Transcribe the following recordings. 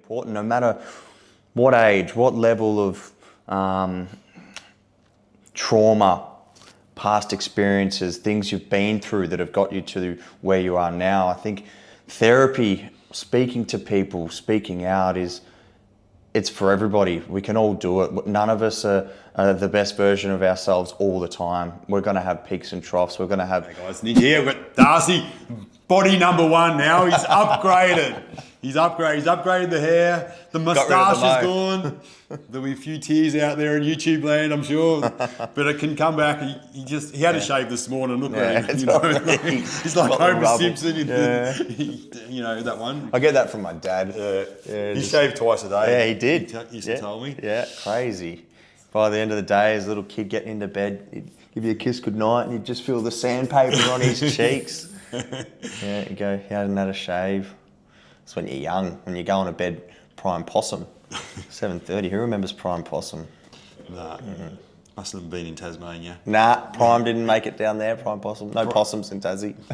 important, no matter what age, what level of trauma, past experiences, things you've been through that have got you to where you are now. I think therapy, speaking to people, speaking out it's for everybody. We can all do it. None of us are the best version of ourselves all the time. We're going to have peaks and troughs. We're going to have... Hey guys, Ninj here. We've got Darcy, body number 1 now. He's upgraded. He's upgraded the hair. The moustache is gone. There'll be a few tears out there in YouTube land, I'm sure. But it can come back. He had a shave this morning. Look at him. He's like Homer Simpson. You know, that one. I get that from my dad. He shaved twice a day. Yeah, he did. He used to tell me. Yeah, crazy. By the end of the day, as a little kid getting into bed, he'd give you a kiss goodnight and you'd just feel the sandpaper on his cheeks. Yeah, you go, he hadn't had a shave. It's when you're young, when you're going to bed prime possum. 7:30, who remembers prime possum? Nah, mustn't have been in Tasmania. Nah, prime didn't make it down there, prime possum. No possums in Tassie. Is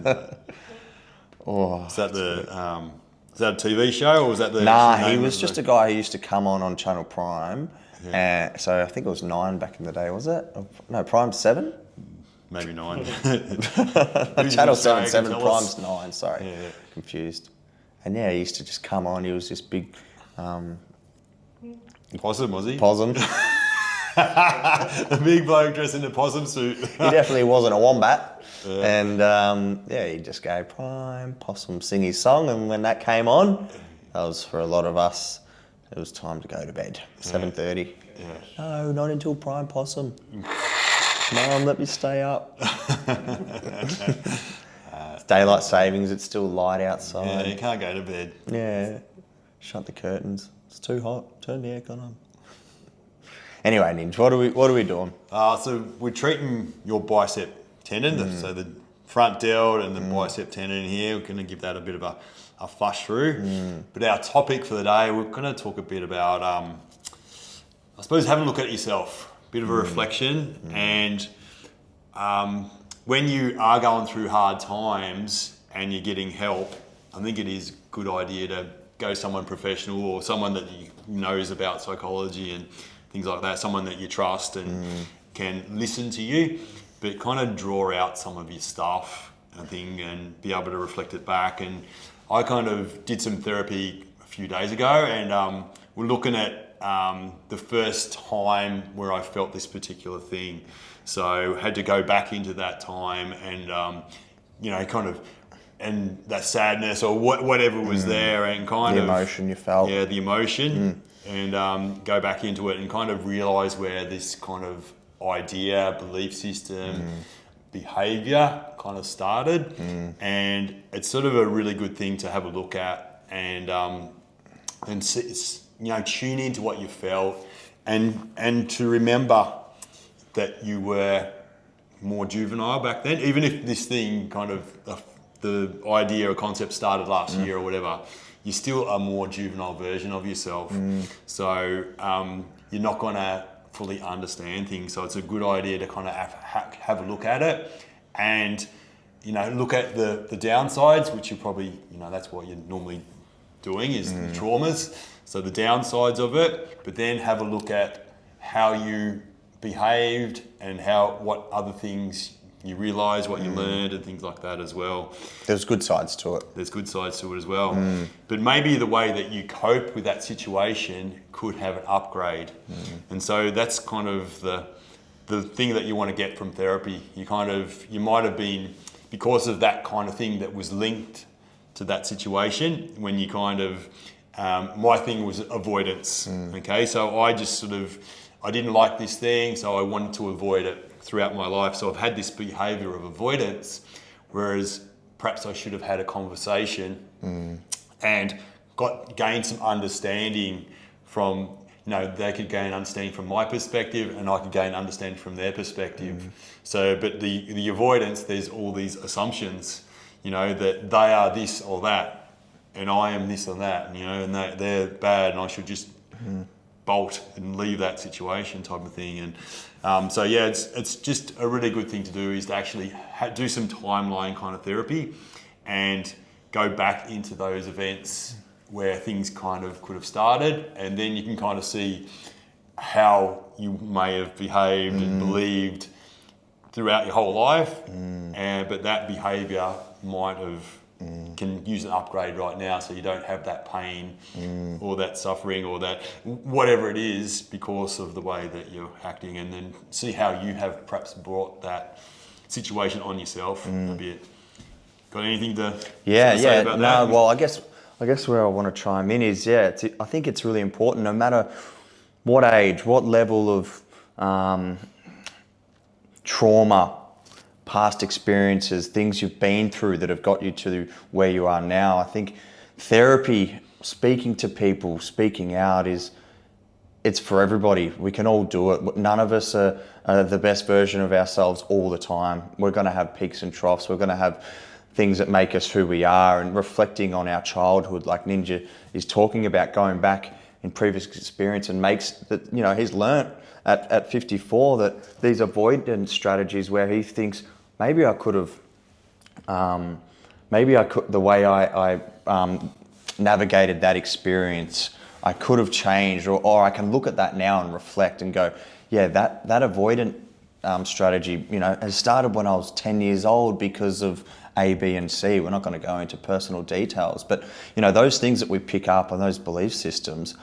that a TV show or was that the... Nah, he was just a guy who used to come on Channel Prime. Yeah. So I think it was 9 back in the day, was it? No, Prime's 7? Maybe 9. Channel 7, Prime's 9, sorry. Yeah. Confused. And yeah, he used to just come on, he was this big... possum, was he? Possum. A big bloke dressed in a possum suit. He definitely wasn't a wombat. Yeah. And he'd just go, Prime, Possum, sing his song. And when that came on, that was for a lot of us, it was time to go to bed. 7:30. Yeah. No, not until Prime Possum. Mum, let me stay up. It's daylight savings, it's still light outside. Yeah, you can't go to bed. Yeah. Shut the curtains. It's too hot. Turn the aircon on. Anyway, Ninj, what are we doing? So we're treating your bicep tendon, so the front delt and the bicep tendon here. We're going to give that a bit of a flush through. But our topic for the day, we're going to talk a bit about, I suppose, having a look at yourself, a bit of a reflection, and when you are going through hard times and you're getting help, I think it is a good idea to go someone professional or someone that knows about psychology and things like that, someone that you trust and can listen to you, but kind of draw out some of your stuff and be able to reflect it back. And I kind of did some therapy a few days ago, and we're looking at the first time where I felt this particular thing. So had to go back into that time and, and that sadness or whatever was there and kind of... The emotion you felt. Yeah, the emotion. And go back into it and kind of realise where this kind of idea, belief system, behaviour kind of started. And it's sort of a really good thing to have a look at and tune into what you felt and to remember that you were more juvenile back then, even if this thing kind of the idea or concept started last year or whatever, you're still a more juvenile version of yourself. So you're not going to fully understand things. So it's a good idea to kind of have a look at it and, look at the downsides, which you probably, that's what you're normally doing is the traumas. So the downsides of it, but then have a look at how you behaved and what other things you realise, what you learned and things like that as well. There's good sides to it. There's good sides to it as well. But maybe the way that you cope with that situation could have an upgrade. And so that's kind of the thing that you want to get from therapy. You might have been, because of that kind of thing that was linked to that situation, when you kind of, my thing was avoidance. Okay, so I just I didn't like this thing, so I wanted to avoid it throughout my life. So I've had this behaviour of avoidance, whereas perhaps I should have had a conversation and gained some understanding from, they could gain understanding from my perspective and I could gain understanding from their perspective. So, but the avoidance, there's all these assumptions, that they are this or that and I am this or that, and they're bad and I should just bolt and leave that situation type of thing. And so yeah, it's just a really good thing to do is to actually do some timeline kind of therapy and go back into those events where things kind of could have started, and then you can kind of see how you may have behaved and believed throughout your whole life, but that behaviour might have can use an upgrade right now, so you don't have that pain or that suffering or that whatever it is because of the way that you're acting, and then see how you have perhaps brought that situation on yourself a bit. Got anything to say about that? Well, I guess where I want to chime in is, I think it's really important, no matter what age, what level of trauma, past experiences, things you've been through that have got you to where you are now. I think therapy, speaking to people, speaking out it's for everybody. We can all do it. None of us are the best version of ourselves all the time. We're going to have peaks and troughs. We're going to have things that make us who we are, and reflecting on our childhood, like Ninja is talking about, going back in previous experience, and makes that, he's learnt at 54 that these avoidance strategies where he thinks, maybe I could have, the way I navigated that experience, I could have changed, or I can look at that now and reflect and go, that avoidant strategy, has started when I was 10 years old because of A, B, and C. We're not going to go into personal details, but those things that we pick up on those belief systems.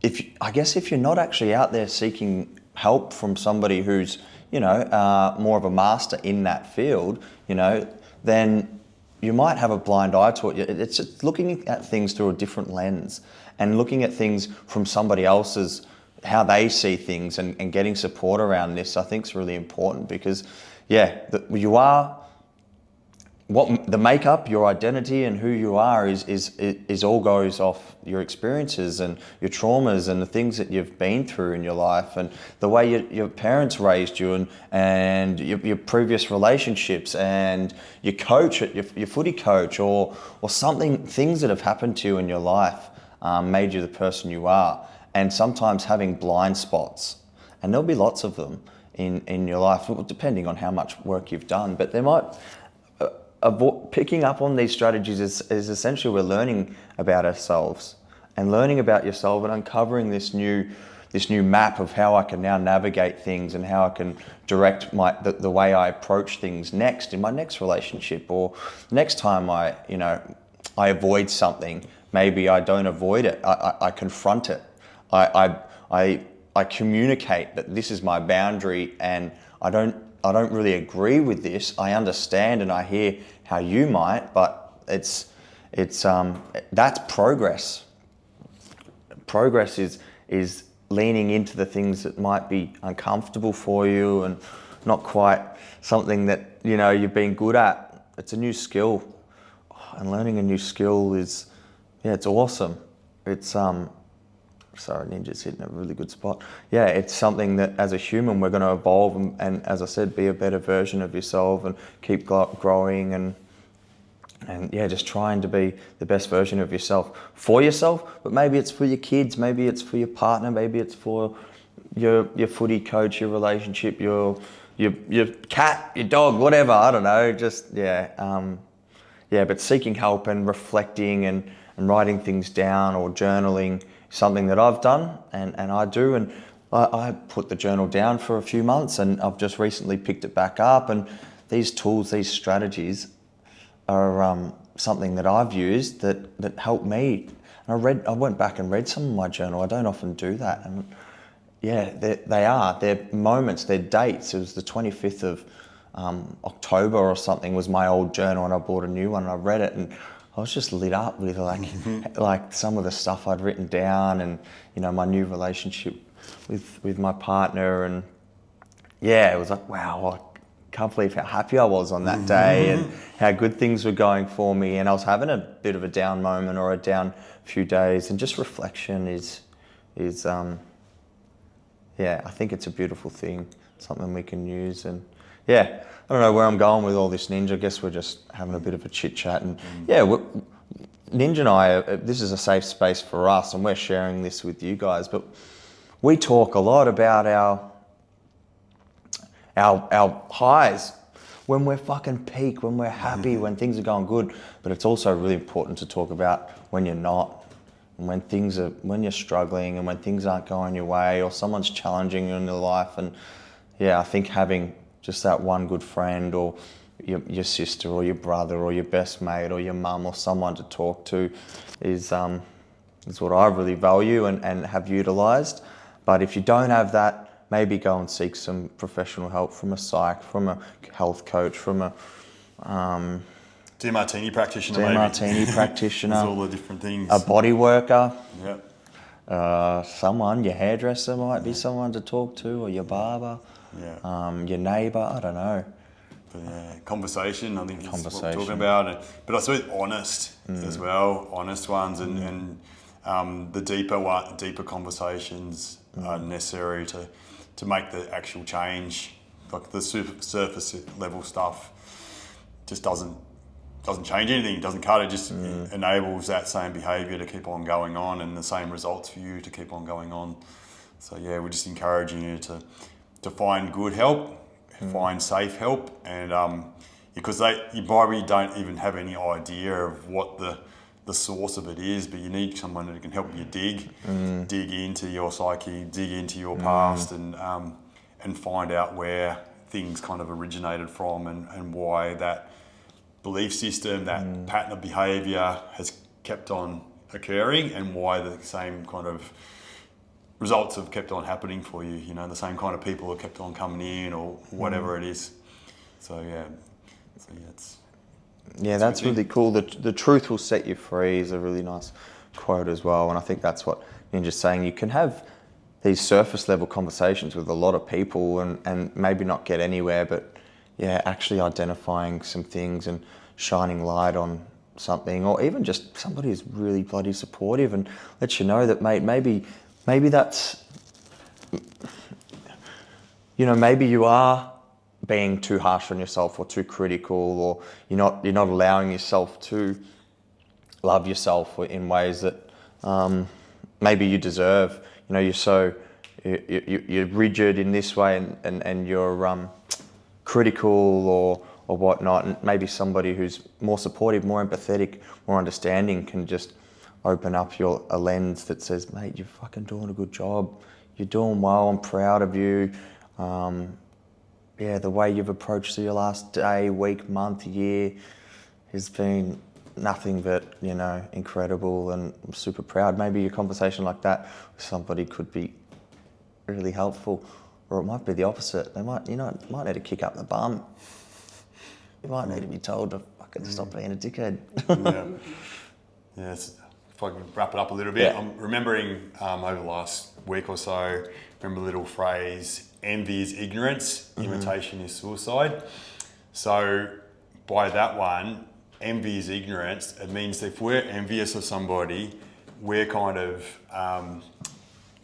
If you're not actually out there seeking help from somebody who's more of a master in that field, then you might have a blind eye to it. It's just looking at things through a different lens and looking at things from somebody else's, how they see things, and getting support around this, I think, is really important, because you are what the makeup, your identity, and who you are is all goes off your experiences and your traumas and the things that you've been through in your life, and the way your parents raised you, and your previous relationships, and your coach, your footy coach, or things that have happened to you in your life made you the person you are. And sometimes having blind spots, and there'll be lots of them in your life, depending on how much work you've done, but there might. Picking up on these strategies is essentially we're learning about ourselves and learning about yourself, and uncovering this new map of how I can now navigate things, and how I can direct the way I approach things next in my next relationship, or next time I avoid something. Maybe I don't avoid it. I confront it. I communicate that this is my boundary, and I don't really agree with this. I understand and I hear how you might, but it's that's progress. Progress is leaning into the things that might be uncomfortable for you and not quite something that you've been good at. It's a new skill, and learning a new skill is it's awesome. It's Sorry, Ninja's hitting a really good spot. It's something that as a human we're going to evolve and as I said, be a better version of yourself, and keep growing and just trying to be the best version of yourself for yourself. But maybe it's for your kids, maybe it's for your partner, maybe it's for your footy coach, your relationship, your cat, your dog, whatever. I don't know. But seeking help and reflecting and writing things down or journaling, something that I've done and I do, and I put the journal down for a few months, and I've just recently picked it back up, and these tools, these strategies are something that I've used that helped me. And I went back and read some of my journal. I don't often do that, and they're moments, they're dates. It was the 25th of October or something was my old journal, and I bought a new one and I read it, and I was just lit up with like some of the stuff I'd written down, and my new relationship with my partner, and it was like, wow, I can't believe how happy I was on that day and how good things were going for me. And I was having a bit of a down moment or a down few days, and just reflection is I think it's a beautiful thing, something we can use. And I don't know where I'm going with all this, Ninja. I guess we're just having a bit of a chit chat, and Ninja and I, this is a safe space for us, and we're sharing this with you guys. But we talk a lot about our highs, when we're fucking peak, when we're happy, when things are going good. But it's also really important to talk about when you're not, and when you're struggling and when things aren't going your way or someone's challenging you in your life. And yeah, I think having just that one good friend or your sister or your brother or your best mate or your mum or someone to talk to is what I really value and have utilised. But if you don't have that, maybe go and seek some professional help from a psych, from a health coach, from a Demartini practitioner, practitioner, There's all the different things. a body worker, Yeah. someone, your hairdresser might be someone to talk to, or your barber, your neighbour, I don't know. But yeah, conversation, I think that's what we're talking Conversation. about. But I suppose honest as well, honest ones, and the deeper conversations are necessary to make the actual change. Like the surface level stuff just doesn't change anything, it doesn't cut it, just enables that same behaviour to keep on going on and the same results for you to keep on going on. So yeah, we're just encouraging you to find good help, find safe help, and because you probably don't even have any idea of what the source of it is, but you need someone who can help you dig into your psyche, dig into your past, and find out where things kind of originated from and why that belief system, that pattern of behaviour has kept on occurring, and why the same kind of results have kept on happening for you. You know, the same kind of people have kept on coming in, or whatever it is. So yeah, that's really cool. The truth will set you free is a really nice quote as well, and I think that's what Ninja's saying. You can have these surface level conversations with a lot of people and maybe not get anywhere, but yeah, actually identifying some things and shining light on something, or even just somebody who's really bloody supportive and lets you know that, mate, maybe that's, you know, maybe you are being too harsh on yourself or too critical, or you're not allowing yourself to love yourself in ways that maybe you deserve. You know, you're rigid in this way and you're critical or whatnot, and maybe somebody who's more supportive, more empathetic, more understanding can just open up a lens that says, mate, you're fucking doing a good job, you're doing well, I'm proud of you. The way you've approached your last day, week, month, year has been nothing but, you know, incredible, and I'm super proud. Maybe a conversation like that with somebody could be really helpful, or it might be the opposite. They might need to kick up the bum. You might need to be told to fucking stop being a dickhead. If I can wrap it up a little bit, Yeah. I'm remembering over the last week or so, remember the little phrase, envy is ignorance, imitation is suicide. So by that one, envy is ignorance. It means that if we're envious of somebody, we're kind of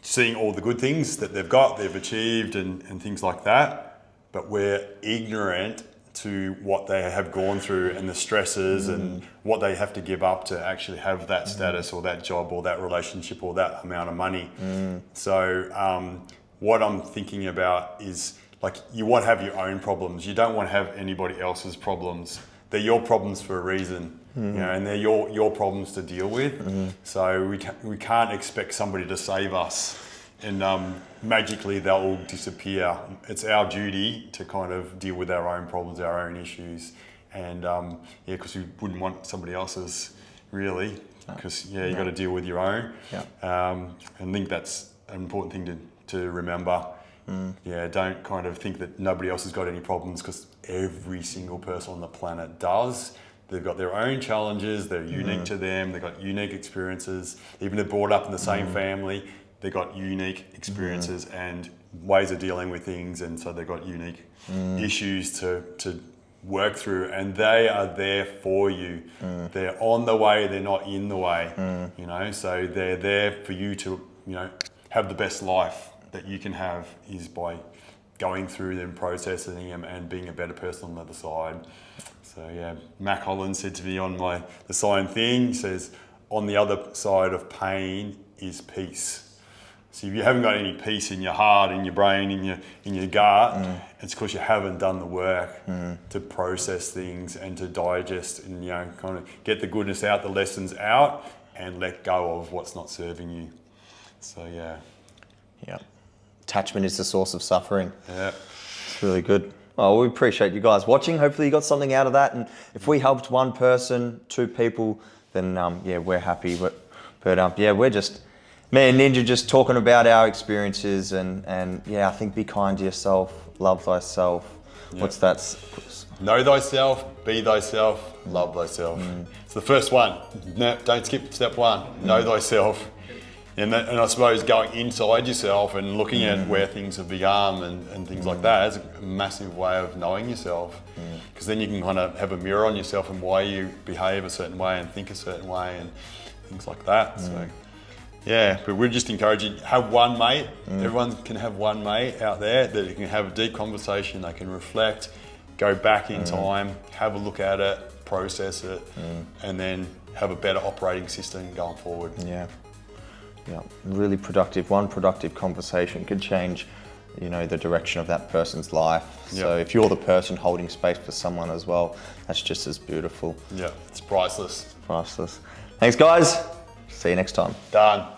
seeing all the good things that they've achieved and things like that, but we're ignorant to what they have gone through and the stresses and what they have to give up to actually have that status or that job or that relationship or that amount of money. So what I'm thinking about is, like, you want to have your own problems. You don't want to have anybody else's problems. They're your problems for a reason, you know, and they're your problems to deal with. So we can't expect somebody to save us and magically they'll all disappear. It's our duty to kind of deal with our own problems, our own issues, and because we wouldn't want somebody else's, really, because you got to deal with your own. And I think that's an important thing to remember. Don't kind of think that nobody else has got any problems, because every single person on the planet does. They've got their own challenges, they're unique to them, they've got unique experiences. Even if they're brought up in the same family, they've got unique experiences and ways of dealing with things, and so they've got unique issues to work through, and they are there for you. They're on the way, they're not in the way, you know, so they're there for you to, you know, have the best life that you can have is by going through them, processing them, and being a better person on the other side. So yeah, Mac Holland said to me on the sign thing, he says, on the other side of pain is peace. So if you haven't got any peace in your heart, in your brain, in your gut, it's because you haven't done the work to process things and to digest and, you know, kind of get the goodness out, the lessons out, and let go of what's not serving you. So yeah. Yeah. Attachment is the source of suffering. Yeah. It's really good. Well, we appreciate you guys watching. Hopefully you got something out of that. And if we helped one person, 2 people, then yeah, we're happy. But yeah, we're just, me and Ninja just talking about our experiences and yeah, I think be kind to yourself, love thyself. Yeah. What's that? Know thyself, be thyself, love thyself. It's the first one. No, don't skip step 1. Know thyself. And I suppose going inside yourself and looking at where things have become and things like that is a massive way of knowing yourself. Because then you can kind of have a mirror on yourself and why you behave a certain way and think a certain way and things like that. So yeah, but we're just encouraging, have one mate. Everyone can have one mate out there that you can have a deep conversation, they can reflect, go back in time, have a look at it, process it, and then have a better operating system going forward. Yeah. Yeah, really productive. One productive conversation could change, you know, the direction of that person's life. So if you're the person holding space for someone as well, that's just as beautiful. Yeah, it's priceless. Priceless. Thanks, guys. See you next time. Done.